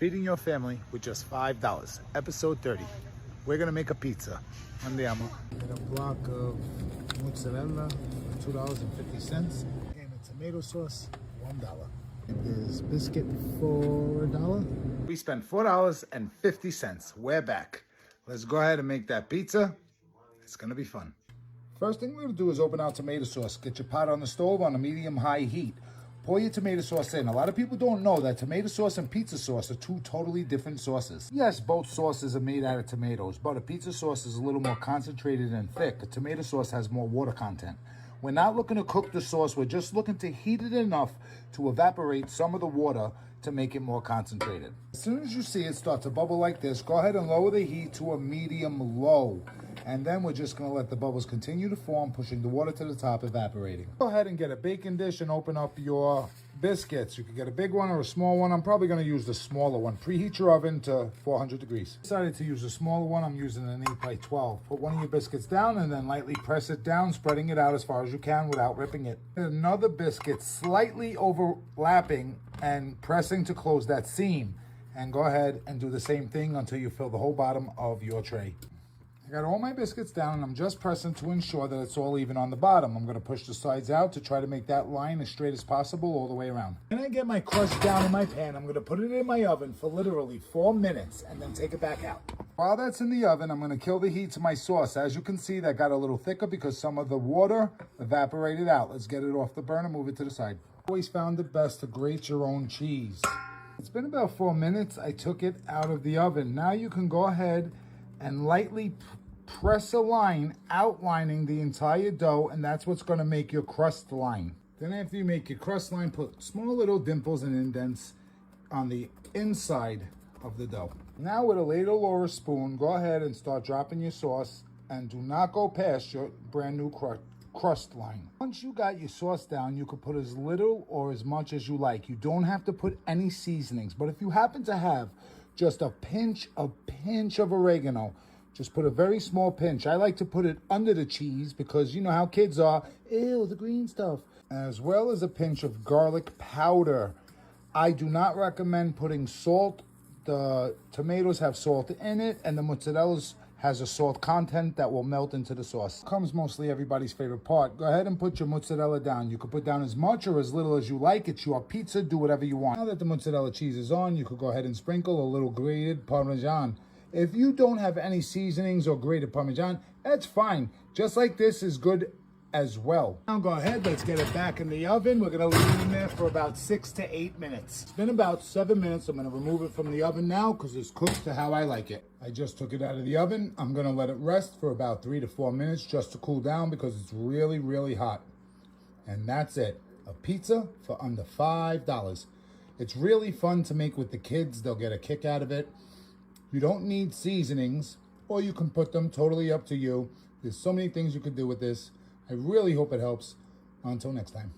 Feeding your family with just $5. Episode 30. We're gonna make a pizza. Andiamo. Get a block of mozzarella for $2.50 and a tomato sauce, $1. And this biscuit for $1. We spent $4.50. We're back. Let's go ahead and make that pizza. It's gonna be fun. First thing we're gonna do is open our tomato sauce. Get your pot on the stove on a medium-high heat. Pour your tomato sauce in. A lot of people don't know that tomato sauce and pizza sauce are two totally different sauces. Yes, both sauces are made out of tomatoes, but a pizza sauce is a little more concentrated and thick. A tomato sauce has more water content. We're not looking to cook the sauce. We're just looking to heat it enough to evaporate some of the water to make it more concentrated. As soon as you see it start to bubble like this, go ahead and lower the heat to a medium-low. And then we're just gonna let the bubbles continue to form, pushing the water to the top, evaporating. Go ahead and get a baking dish and open up your biscuits. You can get a big one or a small one. I'm probably gonna use the smaller one. Preheat your oven to 400 degrees. Decided to use a smaller one. I'm using an 8x12. Put one of your biscuits down and then lightly press it down, spreading it out as far as you can without ripping it. Another biscuit slightly overlapping and pressing to close that seam. And go ahead and do the same thing until you fill the whole bottom of your tray. I got all my biscuits down and I'm just pressing to ensure that it's all even on the bottom. I'm gonna push the sides out to try to make that line as straight as possible all the way around. Then I get my crust down in my pan. I'm gonna put it in my oven for literally 4 minutes and then take it back out. While that's in the oven, I'm gonna kill the heat to my sauce. As you can see, that got a little thicker because some of the water evaporated out. Let's get it off the burner, move it to the side. Always found it best to grate your own cheese. It's been about 4 minutes. I took it out of the oven. Now you can go ahead and lightly press a line outlining the entire dough, and that's what's going to make your crust line. Then after you make your crust line, put small little dimples and indents on the inside of the dough. Now with a ladle or a spoon, go ahead and start dropping your sauce, and do not go past your brand new crust line. Once you got your sauce down, you could put as little or as much as you like. You don't have to put any seasonings, but if you happen to have just a pinch of oregano, just put a very small pinch. I like to put it under the cheese because you know how kids are. Ew, the green stuff. As well as a pinch of garlic powder. I do not recommend putting salt. The tomatoes have salt in it, and the mozzarella has a salt content that will melt into the sauce. Comes mostly everybody's favorite part. Go ahead and put your mozzarella down. You can put down as much or as little as you like. It's your pizza. Do whatever you want. Now that the mozzarella cheese is on, you could go ahead and sprinkle a little grated Parmesan. If you don't have any seasonings or grated Parmesan, that's fine. Just like this is good as well. Now go ahead, let's get it back in the oven. We're gonna leave it in there for about 6 to 8 minutes. It's been about 7 minutes. I'm gonna remove it from the oven now because it's cooked to how I like it. I just took it out of the oven. I'm gonna let it rest for about 3 to 4 minutes just to cool down because it's really, really hot. And that's it. A pizza for under $5. It's really fun to make with the kids. They'll get a kick out of it. You don't need seasonings, or you can put them, totally up to you. There's so many things you could do with this. I really hope it helps. Until next time.